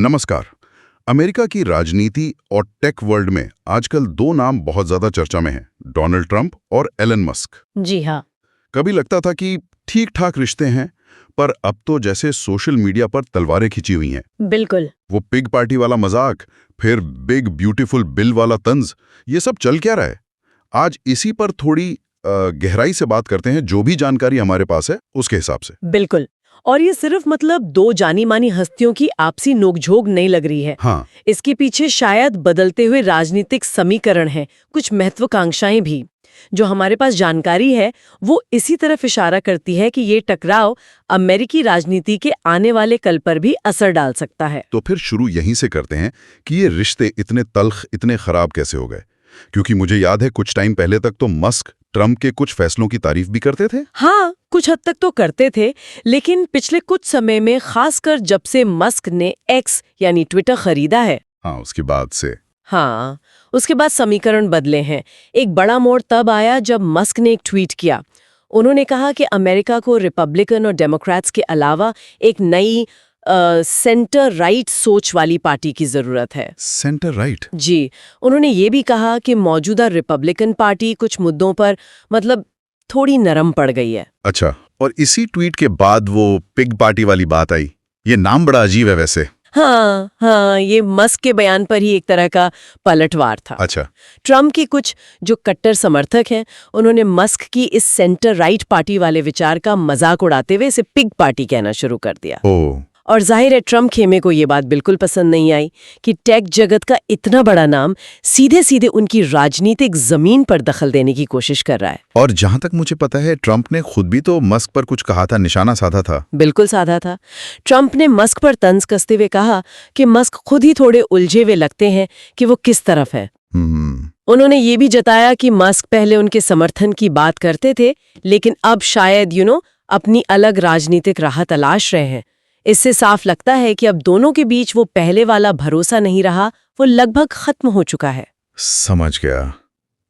नमस्कार। अमेरिका की राजनीति और टेक वर्ल्ड में आजकल दो नाम बहुत ज्यादा चर्चा में हैं, डोनाल्ड ट्रंप और एलन मस्क। जी हाँ। कभी लगता था कि ठीक ठाक रिश्ते हैं, पर अब तो जैसे सोशल मीडिया पर तलवारें खिंची हुई हैं। बिल्कुल। वो पिग पार्टी वाला मजाक, फिर बिग ब्यूटीफुल बिल वाला तंज, ये सब चल क्या रहा है? आज इसी पर थोड़ी गहराई से बात करते हैं, जो भी जानकारी हमारे पास है उसके हिसाब से। बिल्कुल। और ये सिर्फ दो जानी मानी हस्तियों की आपसी नोकझोंक नहीं लग रही है। हाँ। इसके पीछे शायद बदलते हुए राजनीतिक समीकरण है, कुछ महत्वाकांक्षाएं भी। जो हमारे पास जानकारी है वो इसी तरफ इशारा करती है कि ये टकराव अमेरिकी राजनीति के आने वाले कल पर भी असर डाल सकता है। तो फिर शुरू यहीं से करते हैं कि ये रिश्ते इतने तल्ख, इतने खराब कैसे हो गए? क्योंकि मुझे याद है कुछ टाइम पहले तक तो मस्क ट्रंप के कुछ फैसलों की तारीफ भी करते थे। हाँ, कुछ हद तक तो करते थे, लेकिन पिछले कुछ समय में, खासकर जब से मस्क ने एक्स यानी ट्विटर खरीदा है, हाँ, उसके बाद से उसके बाद समीकरण बदले हैं। एक बड़ा मोड़ तब आया जब मस्क ने एक ट्वीट किया। उन्होंने कहा कि अमेरिका को रिपब्लिकन और डेमोक्रेट्स के अलावा एक नई सेंटर राइट सोच वाली पार्टी की जरूरत है। Centre right? जी। उन्होंने ये भी कहा कि मौजूदा रिपब्लिकन पार्टी कुछ मुद्दों पर थोड़ी नरम पड़ गई है। अच्छा, और इसी ट्वीट के बाद वो पिग पार्टी वाली बात आई। ये नाम बड़ा अजीब है वैसे। हाँ, ये मस्क के बयान पर ही एक तरह का पलटवार था। अच्छा। ट्रंप के कुछ जो कट्टर समर्थक हैं, उन्होंने मस्क की इस सेंटर राइट पार्टी वाले विचार का मजाक उड़ाते हुए इसे पिग पार्टी कहना शुरू कर दिया। ओह। और जाहिर है ट्रंप खेमे को ये बात बिल्कुल पसंद नहीं आई कि टेक जगत का इतना बड़ा नाम सीधे सीधे उनकी राजनीतिक जमीन पर दखल देने की कोशिश कर रहा है। और जहां तक मुझे पता है ट्रंप ने खुद भी तो मस्क पर कुछ कहा था, निशाना साधा था। बिल्कुल साधा था। ट्रंप ने मस्क पर तंज कसते हुए कहा कि मस्क खुद ही थोड़े उलझे हुए लगते हैं कि वो किस तरफ है। उन्होंने ये भी जताया कि मस्क पहले उनके समर्थन की बात करते थे, लेकिन अब शायद अपनी अलग राजनीतिक राह तलाश रहे हैं। इससे साफ लगता है कि अब दोनों के बीच वो पहले वाला भरोसा नहीं रहा, वो लगभग खत्म हो चुका है। समझ गया।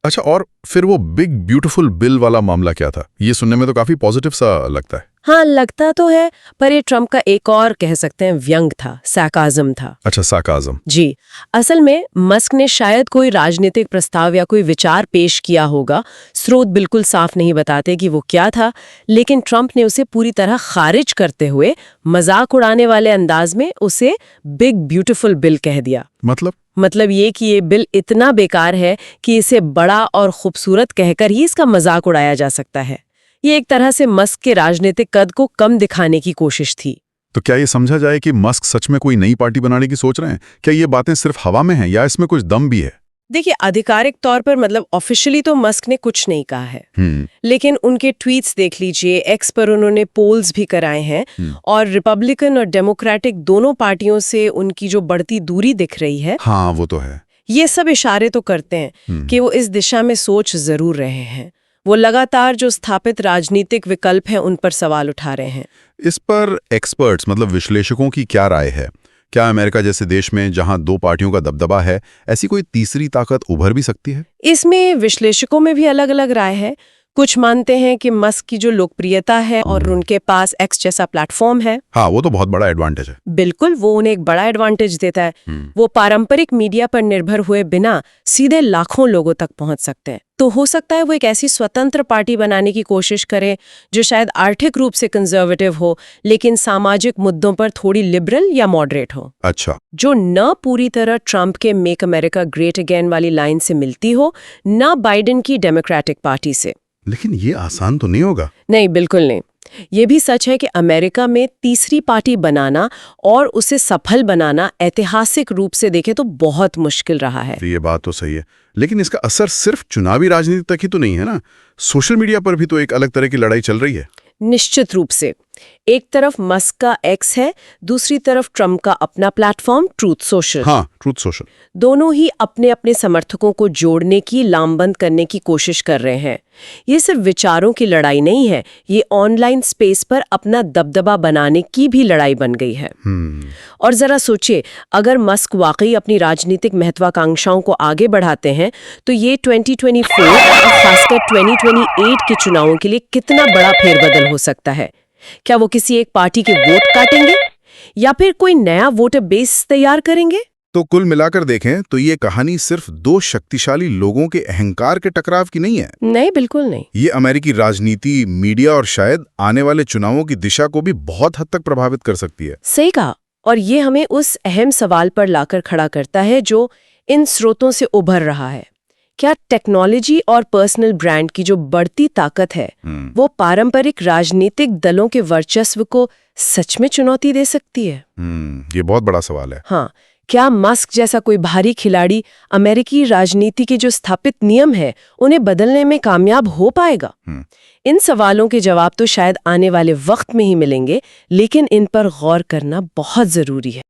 अच्छा, और फिर वो बिग ब्यूटीफुल बिल वाला मामला क्या था? ये सुनने में तो काफी पॉजिटिव सा लगता है। हाँ, लगता तो है, पर ये ट्रंप का एक और कह सकते हैं व्यंग था, सार्काज़म था। अच्छा, सार्काज़म। जी। असल में मस्क ने शायद कोई राजनीतिक प्रस्ताव या कोई विचार पेश किया होगा। स्रोत बिल्कुल साफ नहीं बताते कि वो क्या था, लेकिन ट्रंप ने उसे पूरी तरह खारिज करते हुए मजाक उड़ाने वाले अंदाज में उसे बिग ब्यूटीफुल बिल कह दिया। मतलब ये कि ये बिल इतना बेकार है कि इसे बड़ा और खूबसूरत कहकर ही इसका मजाक उड़ाया जा सकता है। ये एक तरह से मस्क के राजनीतिक कद को कम दिखाने की कोशिश थी। तो क्या ये समझा जाए कि मस्क सच में कोई नई पार्टी बनाने की सोच रहे हैं? क्या ये बातें सिर्फ हवा में हैं या इसमें कुछ दम भी है? देखिए, आधिकारिक तौर पर ऑफिशियली तो मस्क ने कुछ नहीं कहा है, लेकिन उनके ट्वीट्स देख लीजिए, एक्स पर उन्होंने पोल्स भी कराए हैं और रिपब्लिकन और डेमोक्रेटिक दोनों पार्टियों से उनकी जो बढ़ती दूरी दिख रही है, हाँ वो तो है। ये सब इशारे तो करते हैं कि वो इस दिशा में सोच जरूर रहे हैं। वो लगातार जो स्थापित राजनीतिक विकल्प हैं उन पर सवाल उठा रहे हैं। इस पर एक्सपर्ट्स विश्लेषकों की क्या राय है? क्या अमेरिका जैसे देश में जहां दो पार्टियों का दबदबा है, ऐसी कोई तीसरी ताकत उभर भी सकती है? इसमें विश्लेषकों में भी अलग अलग राय है। कुछ मानते हैं कि मस्क की जो लोकप्रियता है और उनके पास एक्स जैसा प्लेटफॉर्म है, हाँ वो तो बहुत बड़ा एडवांटेज है। बिल्कुल, वो उन्हें एक बड़ा एडवांटेज देता है। वो पारंपरिक मीडिया पर निर्भर हुए बिना सीधे लाखों लोगों तक पहुंच सकते हैं। तो हो सकता है वो एक ऐसी स्वतंत्र पार्टी बनाने की कोशिश करे जो शायद आर्थिक रूप से कंजर्वेटिव हो, लेकिन सामाजिक मुद्दों पर थोड़ी लिबरल या मॉडरेट हो। अच्छा। जो न पूरी तरह ट्रंप के मेक अमेरिका ग्रेट अगेन वाली लाइन से मिलती हो, न बाइडेन की डेमोक्रेटिक पार्टी से। लेकिन ये आसान तो नहीं होगा। नहीं, बिल्कुल नहीं। ये भी सच है कि अमेरिका में तीसरी पार्टी बनाना और उसे सफल बनाना ऐतिहासिक रूप से देखें तो बहुत मुश्किल रहा है। तो ये बात तो सही है, लेकिन इसका असर सिर्फ चुनावी राजनीति तक ही तो नहीं है ना। सोशल मीडिया पर भी तो एक अलग तरह की लड़ाई चल रही है। निश्चित रूप से। एक तरफ मस्क का एक्स है, दूसरी तरफ ट्रंप का अपना प्लेटफॉर्म ट्रूथ सोशल। हाँ, ट्रूथ सोशल। दोनों ही अपने अपने समर्थकों को जोड़ने की, लामबंद करने की कोशिश कर रहे हैं। ये सिर्फ विचारों की लड़ाई नहीं है, ये ऑनलाइन स्पेस पर अपना दबदबा बनाने की भी लड़ाई बन गई है। और जरा सोचिए, अगर मस्क वाकई अपनी राजनीतिक महत्वाकांक्षाओं को आगे बढ़ाते हैं तो ये 2024 और खासकर 2028 के चुनावों के लिए कितना बड़ा फेरबदल हो सकता है। क्या वो किसी एक पार्टी के वोट काटेंगे या फिर कोई नया वोटर बेस तैयार करेंगे? तो कुल मिलाकर देखें तो ये कहानी सिर्फ दो शक्तिशाली लोगों के अहंकार के टकराव की नहीं है। नहीं, बिल्कुल नहीं। ये अमेरिकी राजनीति, मीडिया और शायद आने वाले चुनावों की दिशा को भी बहुत हद तक प्रभावित कर सकती है। सही कहा। और ये हमें उस अहम सवाल पर लाकर खड़ा करता है जो इन स्रोतों से उभर रहा है। क्या टेक्नोलॉजी और पर्सनल ब्रांड की जो बढ़ती ताकत है वो पारंपरिक राजनीतिक दलों के वर्चस्व को सच में चुनौती दे सकती है? ये बहुत बड़ा सवाल है। हाँ, क्या मस्क जैसा कोई भारी खिलाड़ी अमेरिकी राजनीति के जो स्थापित नियम है उन्हें बदलने में कामयाब हो पाएगा? इन सवालों के जवाब तो शायद आने वाले वक्त में ही मिलेंगे, लेकिन इन पर गौर करना बहुत जरूरी है।